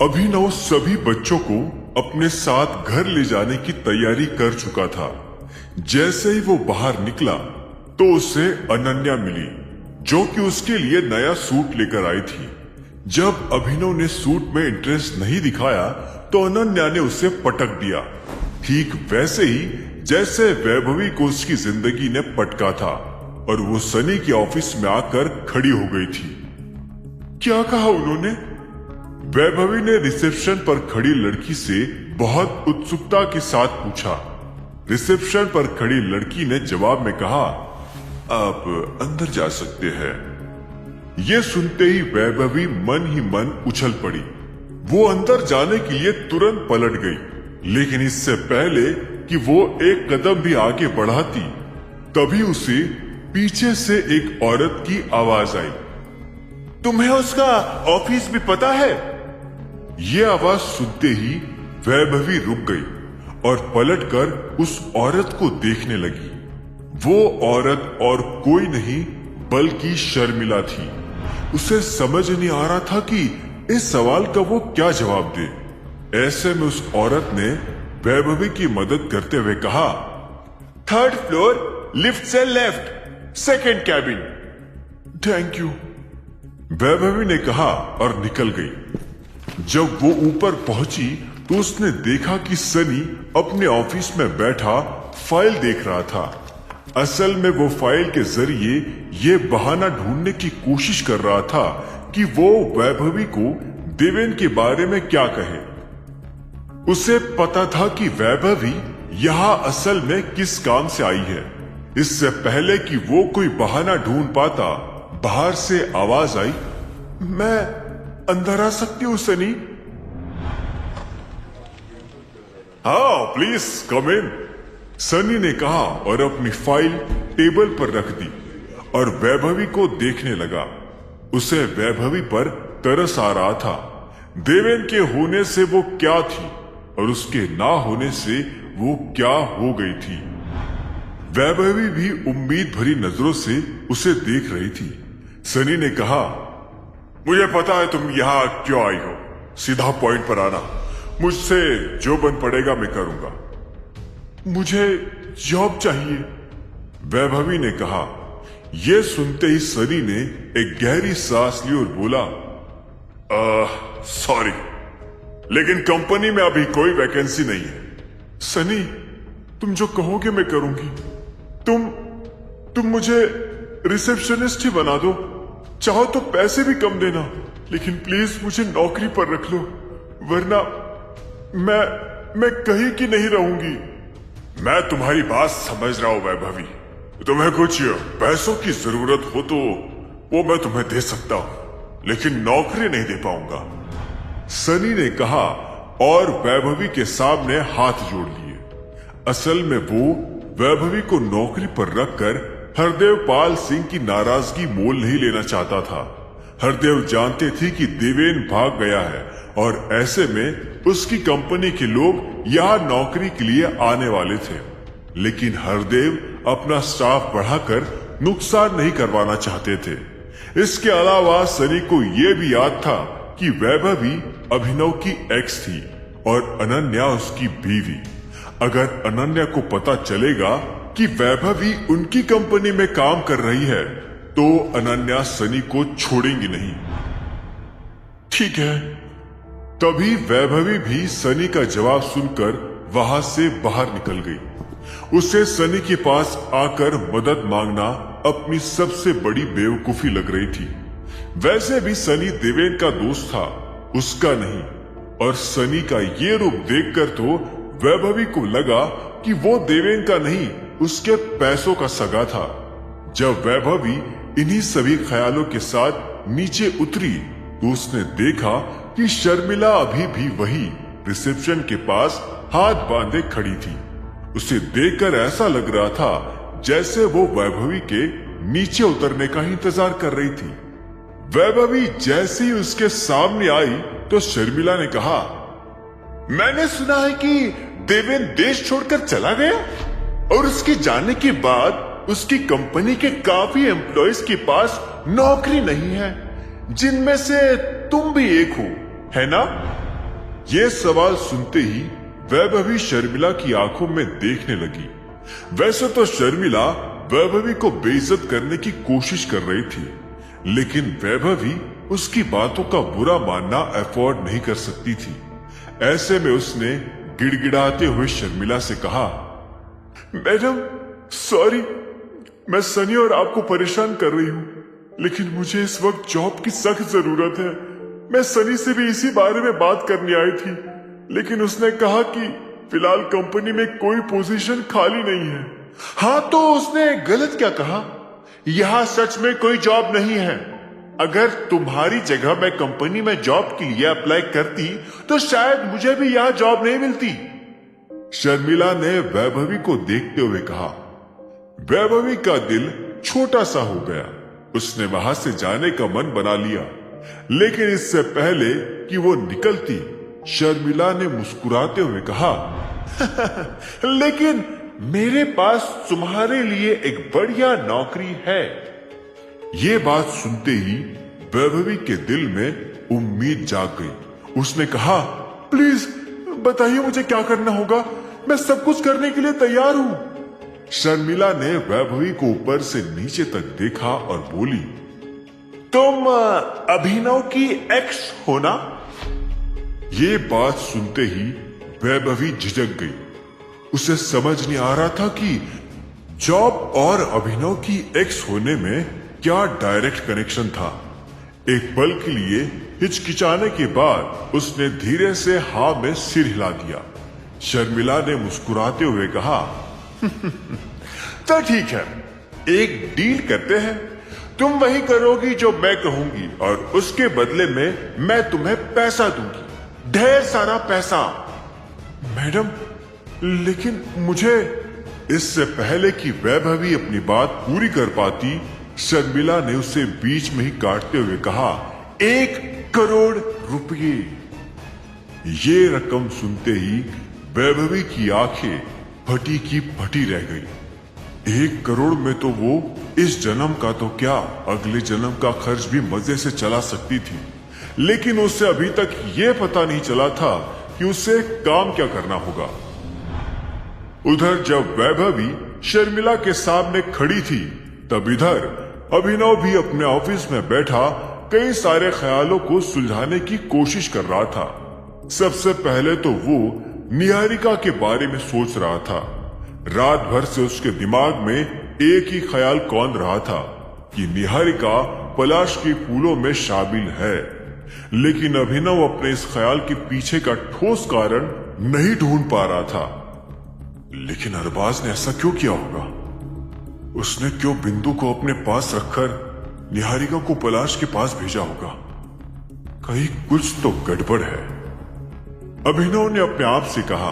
अभिनव सभी बच्चों को अपने साथ घर ले जाने की तैयारी कर चुका था। जैसे ही वो बाहर निकला तो उसे अनन्या मिली, जो कि उसके लिए नया सूट लेकर आई थी। जब अभिनव ने सूट में इंटरेस्ट नहीं दिखाया तो अनन्या ने उसे पटक दिया, ठीक वैसे ही जैसे वैभवी को उसकी जिंदगी ने पटका था, और वो सनी के ऑफिस में आकर खड़ी हो गई थी। क्या कहा उन्होंने? वैभवी ने रिसेप्शन पर खड़ी लड़की से बहुत उत्सुकता के साथ पूछा। रिसेप्शन पर खड़ी लड़की ने जवाब में कहा, आप अंदर जा सकते हैं। ये सुनते ही वैभवी मन ही मन उछल पड़ी। वो अंदर जाने के लिए तुरंत पलट गई, लेकिन इससे पहले कि वो एक कदम भी आगे बढ़ाती, तभी उसे पीछे से एक औरत की आवाज आई। तुम्हें उसका ऑफिस भी पता है? ये आवाज सुनते ही वैभवी रुक गई और पलटकर उस औरत को देखने लगी। वो औरत और कोई नहीं बल्कि शर्मिला थी। उसे समझ नहीं आ रहा था कि इस सवाल का वो क्या जवाब दे। ऐसे में उस औरत ने वैभवी की मदद करते हुए कहा, 3rd फ्लोर, लिफ्ट से left, 2nd cabin. Thank you, Vaibhavi ने कहा और निकल गई। जब वो ऊपर पहुंची तो उसने देखा कि सनी अपने ऑफिस में बैठा फाइल देख रहा था। असल में वो फाइल के जरिए ये बहाना ढूंढने की कोशिश कर रहा था कि वो वैभवी को देवेन के बारे में क्या कहे। उसे पता था कि वैभवी यहाँ असल में किस काम से आई है। इससे पहले कि वो कोई बहाना ढूंढ पाता, बाहर से आवाज आई, मैं अंदर आ सकती हूँ सनी? हाँ प्लीज कम इन, सनी ने कहा और अपनी फाइल टेबल पर रख दी और वैभवी को देखने लगा। उसे वैभवी पर तरस आ रहा था। देवेन के होने से वो क्या थी और उसके ना होने से वो क्या हो गई थी। वैभवी भी उम्मीद भरी नजरों से उसे देख रही थी। सनी ने कहा, मुझे पता है तुम यहाँ क्यों आई हो, सीधा पॉइंट पर आना। मुझसे जो बन पड़ेगा मैं करूंगा। मुझे जॉब चाहिए, वैभवी ने कहा। यह सुनते ही सनी ने एक गहरी सांस ली और बोला, सॉरी, लेकिन कंपनी में अभी कोई वैकेंसी नहीं है। सनी, तुम जो कहोगे मैं करूंगी। तुम मुझे रिसेप्शनिस्ट ही बना दो, चाहो तो पैसे भी कम देना, लेकिन प्लीज मुझे नौकरी पर रख लो, वरना मैं कहीं की नहीं रहूंगी। मैं तुम्हारी बात समझ रहा हूं वैभवी, तुम्हें कुछ पैसों की जरूरत हो तो वो मैं तुम्हें दे सकता हूं, लेकिन नौकरी नहीं दे पाऊंगा, सनी ने कहा और वैभवी के सामने हाथ जोड़ लिए। असल में वो वैभवी को नौकरी पर रखकर हरदेव पाल सिंह की नाराजगी मोल नहीं लेना चाहता था। हरदेव जानते थे कि देवेन भाग गया है और ऐसे में उसकी कंपनी के लोग यहाँ नौकरी के लिए आने वाले थे, लेकिन हरदेव अपना स्टाफ बढ़ाकर नुकसान नहीं करवाना चाहते थे। इसके अलावा सनी को यह भी याद था कि वैभवी अभिनव की एक्स थी और अनन्या उसकी बीवी। अगर अनन्या को पता चलेगा कि वैभवी उनकी कंपनी में काम कर रही है तो अनन्या सनी को छोड़ेंगी नहीं। ठीक है। तभी वैभवी भी सनी का जवाब सुनकर वहां से बाहर निकल गई। उसे सनी के पास आकर मदद मांगना अपनी सबसे बड़ी बेवकूफी लग रही थी। वैसे भी सनी देवेन का दोस्त था, उसका नहीं, और सनी का ये रूप देखकर तो वैभवी को लगा कि वो देवेन का नहीं, उसके पैसों का सगा था। जब वैभवी इन्हीं सभी ख्यालों के साथ नीचे उतरी तो उसने देखा कि शर्मिला अभी भी वही रिसेप्शन के पास हाथ बांधे खड़ी थी। उसे देखकर ऐसा लग रहा था जैसे वो वैभवी के नीचे उतरने का ही इंतजार कर रही थी। वैभवी जैसे ही उसके सामने आई तो शर्मिला ने कहा, मैंने सुना है कि देवेन देश छोड़कर चला गया और उसके जाने के बाद उसकी कंपनी के काफी एम्प्लॉयज के पास नौकरी नहीं है, जिनमें से तुम भी एक हो, है ना? ये सवाल सुनते ही वैभवी शर्मिला की आंखों में देखने लगी। वैसे तो शर्मिला वैभवी को बेइज्जत करने की कोशिश कर रही थी, लेकिन वैभवी उसकी बातों का बुरा मानना अफोर्ड नहीं कर सकती थी। ऐसे में उसने गिड़गिड़ाते हुए शर्मिला से कहा, मैडम सॉरी, मैं सनी और आपको परेशान कर रही हूं, लेकिन मुझे इस वक्त जॉब की सख्त जरूरत है। मैं सनी से भी इसी बारे में बात करने आई थी, लेकिन उसने कहा कि फिलहाल कंपनी में कोई पोजीशन खाली नहीं है। हाँ, तो उसने गलत क्या कहा? यहां सच में कोई जॉब नहीं है। अगर तुम्हारी जगह मैं कंपनी में जॉब के लिए अप्लाई करती तो शायद मुझे भी यहां जॉब नहीं मिलती। शर्मिला ने वैभवी को देखते हुए कहा। वैभवी का दिल छोटा सा हो गया। उसने वहां से जाने का मन बना लिया, लेकिन इससे पहले कि वो निकलती, शर्मिला ने मुस्कुराते हुए कहा, लेकिन मेरे पास तुम्हारे लिए एक बढ़िया नौकरी है। ये बात सुनते ही वैभवी के दिल में उम्मीद जाग गई। उसने कहा, प्लीज बताइए मुझे क्या करना होगा, मैं सब कुछ करने के लिए तैयार हूं। शर्मिला ने वैभवी को ऊपर से नीचे तक देखा और बोली, तुम अभिनव की एक्स हो ना? ये बात सुनते ही वैभवी झिझक गई। उसे समझ नहीं आ रहा था कि जॉब और अभिनव की एक्स होने में क्या डायरेक्ट कनेक्शन था। एक पल के लिए हिचकिचाने के बाद उसने धीरे से हाँ में सिर हिला दिया। शर्मिला ने मुस्कुराते हुए कहा, तो ठीक है, एक डील करते हैं। तुम वही करोगी जो मैं कहूंगी और उसके बदले में मैं तुम्हें पैसा दूंगी, ढेर सारा पैसा। मैडम, लेकिन मुझे। इससे पहले कि वैभवी अपनी बात पूरी कर पाती, शर्मिला ने उसे बीच में ही काटते हुए कहा, 1 करोड़ रुपये। ये रकम सुनते ही वैभवी की आंखें फटी की फटी रह गई। 1 करोड़ में तो वो इस जन्म का तो क्या, अगले जन्म का खर्च भी मजे से चला सकती थी। लेकिन उसे अभी तक ये पता नहीं चला था कि उसे काम क्या करना होगा। उधर जब वैभवी शर्मिला के सामने खड़ी थी, तब इधर अभिनव भी अपने ऑफिस में बैठा कई सारे ख्यालों को सुलझाने की कोशिश कर रहा था। सबसे पहले तो वो निहारिका के बारे में सोच रहा था। रात भर से उसके दिमाग में एक ही ख्याल कौंध रहा था कि निहारिका पलाश के फूलों में शामिल है। लेकिन अभिनव अपने इस ख्याल के पीछे का ठोस कारण नहीं ढूंढ पा रहा था। लेकिन अरबाज ने ऐसा क्यों किया होगा? उसने क्यों बिंदु को अपने पास रखकर निहारिका को पलाश के पास भेजा होगा? कहीं कुछ तो गड़बड़ है। अभिनव ने अपने आप से कहा।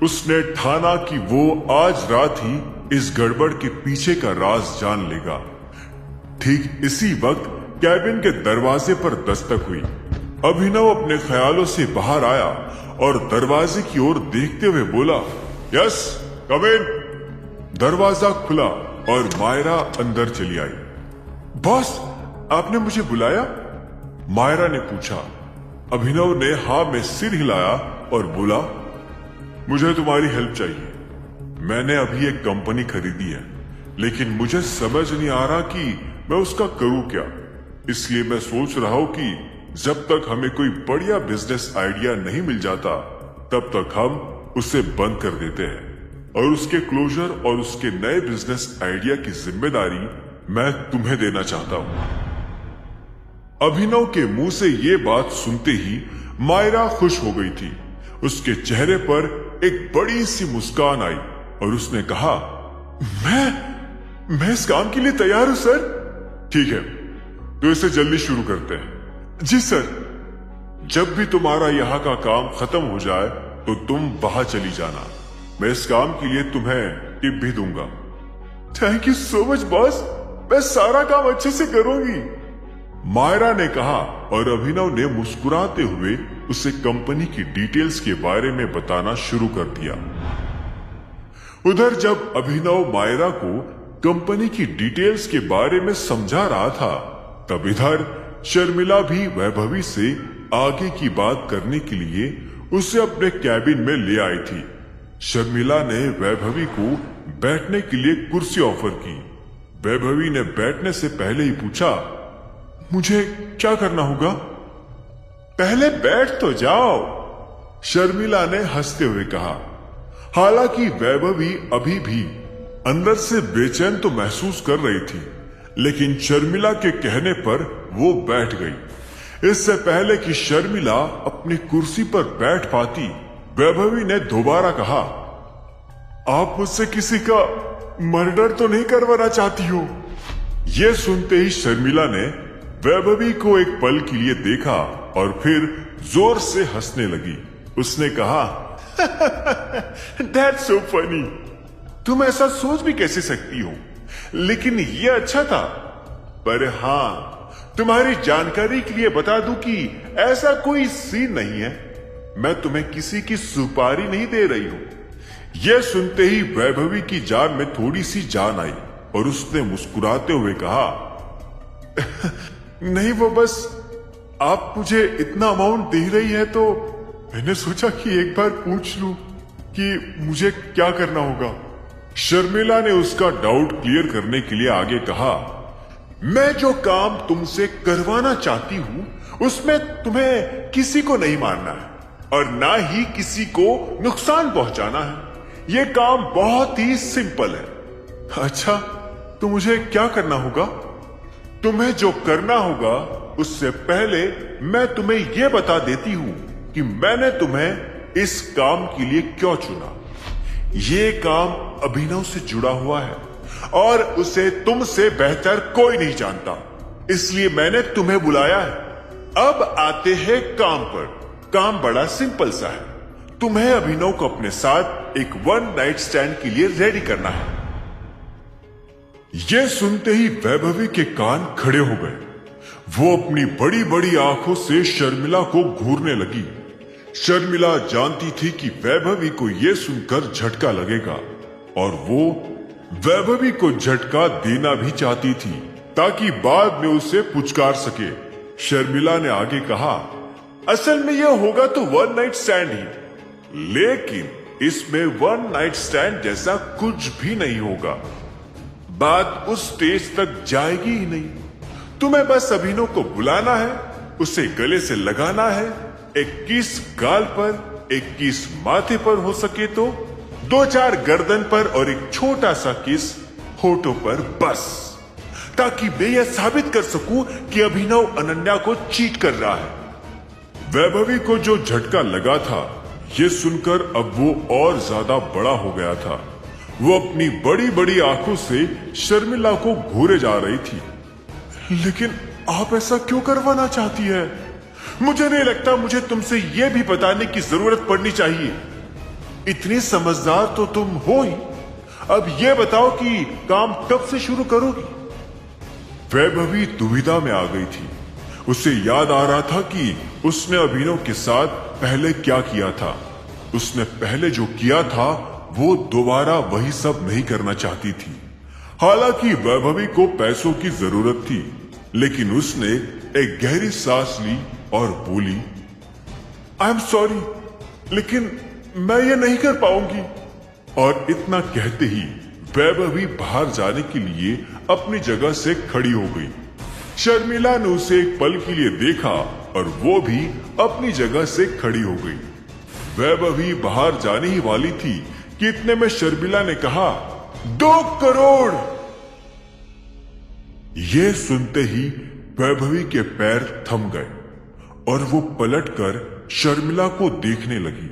उसने ठाना कि वो आज रात ही इस गड़बड़ के पीछे का राज जान लेगा। ठीक इसी वक्त कैबिन के दरवाजे पर दस्तक हुई। अभिनव अपने ख्यालों से बाहर आया और दरवाजे की ओर देखते हुए बोला, यस कम इन। दरवाजा खुला और मायरा अंदर चली आई। बॉस, आपने मुझे बुलाया? मायरा ने पूछा। अभिनव ने हाँ में सिर हिलाया और बोला, मुझे तुम्हारी हेल्प चाहिए। मैंने अभी एक कंपनी खरीदी है, लेकिन मुझे समझ नहीं आ रहा कि मैं उसका करूं क्या। इसलिए मैं सोच रहा हूं कि जब तक हमें कोई बढ़िया बिजनेस आइडिया नहीं मिल जाता, तब तक हम उसे बंद कर देते हैं और उसके क्लोजर और उसके नए बिजनेस आइडिया की जिम्मेदारी मैं तुम्हें देना चाहता हूं। अभिनव के मुंह से ये बात सुनते ही मायरा खुश हो गई थी। उसके चेहरे पर एक बड़ी सी मुस्कान आई और उसने कहा, मैं इस काम के लिए तैयार हूं सर। ठीक है, तो इसे जल्दी शुरू करते हैं। जी सर। जब भी तुम्हारा यहाँ का काम खत्म हो जाए तो तुम बाहर चली जाना। मैं इस काम के लिए तुम्हें टिप भी दूंगा। Thank you so much boss, मैं सारा काम अच्छे से करूंगी, मायरा ने कहा और अभिनव ने मुस्कुराते हुए उसे कंपनी की डिटेल्स के बारे में बताना शुरू कर दिया। उधर जब अभिनव मायरा को कंपनी की डिटेल्स के बारे में समझा रहा था, तब इधर शर्मिला भी वैभवी से आगे की बात करने के लिए उसे अपने कैबिन में ले आई थी। शर्मिला ने वैभवी को बैठने के लिए कुर्सी ऑफर की। वैभवी ने बैठने से पहले ही पूछा, मुझे क्या करना होगा? पहले बैठ तो जाओ, शर्मिला ने हंसते हुए कहा। हालांकि वैभवी अभी भी अंदर से बेचैन तो महसूस कर रही थी, लेकिन शर्मिला के कहने पर वो बैठ गई। इससे पहले कि शर्मिला अपनी कुर्सी पर बैठ पाती, वैभवी ने दोबारा कहा, आप मुझसे किसी का मर्डर तो नहीं करवाना चाहती हो? यह सुनते ही शर्मिला ने वैभवी को एक पल के लिए देखा और फिर जोर से हंसने लगी। उसने कहा, That's so funny. तुम ऐसा सोच भी कैसे सकती हो? लेकिन यह अच्छा था। पर हां, तुम्हारी जानकारी के लिए बता दूं कि ऐसा कोई सीन नहीं है। मैं तुम्हें किसी की सुपारी नहीं दे रही हूं। यह सुनते ही वैभवी की जान में थोड़ी सी जान आई और उसने मुस्कुराते हुए कहा, नहीं, वो बस आप मुझे इतना अमाउंट दे रही है तो मैंने सोचा कि एक बार पूछ लूं कि मुझे क्या करना होगा। शर्मिला ने उसका डाउट क्लियर करने के लिए आगे कहा, मैं जो काम तुमसे करवाना चाहती हूं उसमें तुम्हें किसी को नहीं मारना है और ना ही किसी को नुकसान पहुंचाना है। यह काम बहुत ही सिंपल है। अच्छा, तो मुझे क्या करना होगा? तुम्हें जो करना होगा उससे पहले मैं तुम्हें यह बता देती हूं कि मैंने तुम्हें इस काम के लिए क्यों चुना। ये काम अभिनव से जुड़ा हुआ है और उसे तुमसे बेहतर कोई नहीं जानता, इसलिए मैंने तुम्हें बुलाया है। अब आते हैं काम पर। काम बड़ा सिंपल सा है। तुम्हें अभिनव को अपने साथ एक वन नाइट स्टैंड के लिए रेडी करना है। यह सुनते ही वैभवी के कान खड़े हो गए। वो अपनी बड़ी बड़ी आंखों से शर्मिला को घूरने लगी। शर्मिला जानती थी कि वैभवी को यह सुनकर झटका लगेगा और वो वैभवी को झटका देना भी चाहती थी ताकि बाद में उसे पुचकार सके। शर्मिला ने आगे कहा, असल में यह होगा तो वन नाइट स्टैंड ही, लेकिन इसमें वन नाइट स्टैंड जैसा कुछ भी नहीं होगा। बात उस स्टेज तक जाएगी ही नहीं। तुम्हें बस अभिनव को बुलाना है, उसे गले से लगाना है, एक किस गाल पर, एक किस माथे पर हो सके तो, 2-4 गर्दन पर और एक छोटा सा किस होठों पर, बस, ताकि मैं यह साबित कर सकूं कि अभिनव अनन्या को चीट कर रहा है। वैभवी को जो झटका लगा था यह सुनकर अब वो और ज्यादा बड़ा हो गया था। वो अपनी बड़ी बड़ी आंखों से शर्मिला को घूरे जा रही थी। लेकिन आप ऐसा क्यों करवाना चाहती है? मुझे नहीं लगता मुझे तुमसे यह भी बताने की जरूरत पड़नी चाहिए। इतनी समझदार तो तुम हो ही। अब यह बताओ कि काम कब से शुरू करोगी? वैभवी दुविधा में आ गई थी। उसे याद आ रहा था कि उसने अभिनव के साथ पहले क्या किया था। उसने पहले जो किया था वो दोबारा वही सब नहीं करना चाहती थी। हालांकि वैभवी को पैसों की जरूरत थी, लेकिन उसने एक गहरी सांस ली और बोली, आई एम सॉरी, लेकिन मैं ये नहीं कर पाऊंगी। और इतना कहते ही वैभवी बाहर जाने के लिए अपनी जगह से खड़ी हो गई। शर्मिला ने उसे एक पल के लिए देखा और वो भी अपनी जगह से खड़ी हो गई। वैभवी बाहर जाने ही वाली थी कि इतने में शर्मिला ने कहा, 2 करोड़। यह सुनते ही वैभवी के पैर थम गए और वो पलटकर शर्मिला को देखने लगी।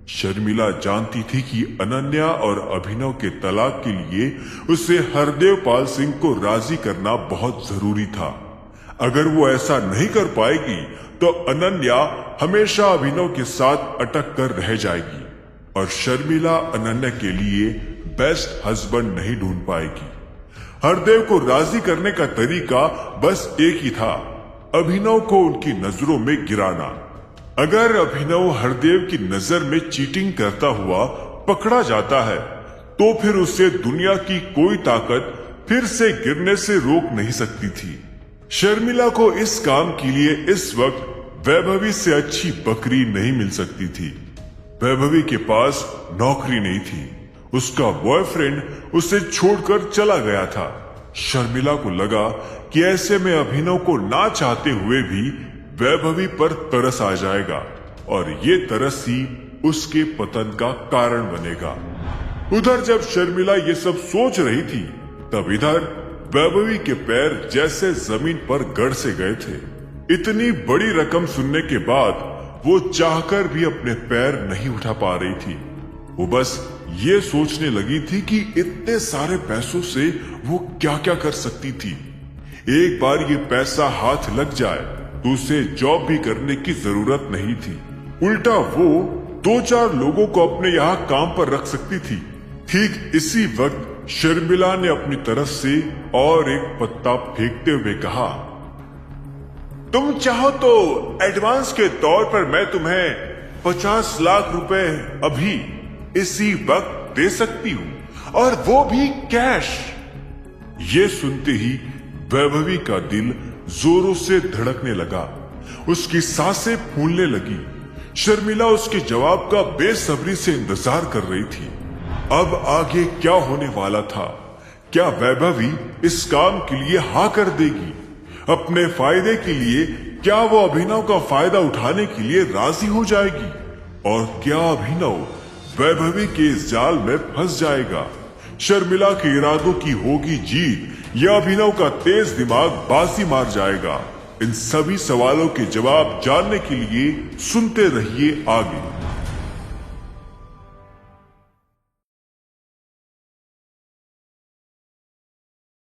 शर्मिला जानती थी कि अनन्या और अभिनव के तलाक के लिए उसे हरदेव पाल सिंह को राजी करना बहुत जरूरी था। अगर वो ऐसा नहीं कर पाएगी तो अनन्या हमेशा अभिनव के साथ अटक कर रह जाएगी और शर्मिला अनन्या के लिए बेस्ट हस्बैंड नहीं ढूंढ पाएगी। हरदेव को राजी करने का तरीका बस एक ही था, अभिनव को उनकी नजरों में गिराना। अगर अभिनव हरदेव की नजर में चीटिंग करता हुआ पकड़ा जाता है तो फिर उसे दुनिया की कोई ताकत फिर से गिरने से रोक नहीं सकती थी। शर्मिला को इस काम के लिए इस वक्त वैभवी से अच्छी बकरी नहीं मिल सकती थी। वैभवी के पास नौकरी नहीं थी। उसका बॉयफ्रेंड उसे छोड़कर चला गया था। शर्मिला को लगा कि ऐसे में अभिनव को ना चाहते हुए भी वैभवी पर तरस आ जाएगा और ये तरस ही उसके पतन का कारण बनेगा। उधर जब शर्मिला ये सब सोच रही थी, तब इधर वैभवी के पैर जैसे जमीन पर गड़ से गए थे। इतनी बड़ी रकम सुनने के बाद वो चाहकर भी अपने पैर नहीं उठा पा रही थी। वो बस ये सोचने लगी थी कि इतने सारे पैसों से वो क्या क्या कर सकती थी। एक बार ये पैसा हाथ लग जाए तो उसे जॉब भी करने की जरूरत नहीं थी। उल्टा वो 2-4 लोगों को अपने यहाँ काम पर रख सकती थी। ठीक इसी वक्त शर्मिला ने अपनी तरफ से और एक पत्ता फेंकते हुए कहा, तुम चाहो तो एडवांस के तौर पर मैं तुम्हें 50 लाख रुपए अभी इसी वक्त दे सकती हूं, और वो भी कैश। ये सुनते ही वैभवी का दिल जोरों से धड़कने लगा। उसकी सांसें फूलने लगी। शर्मिला उसके जवाब का बेसब्री से इंतजार कर रही थी। अब आगे क्या होने वाला था? क्या वैभवी इस काम के लिए हाँ कर देगी? अपने फायदे के लिए क्या वो अभिनव का फायदा उठाने के लिए राजी हो जाएगी? और क्या अभिनव वैभवी के इस जाल में फंस जाएगा? शर्मिला के इरादों की होगी जीत या अभिनव का तेज दिमाग बाजी मार जाएगा? इन सभी सवालों के जवाब जानने के लिए सुनते रहिए आगे।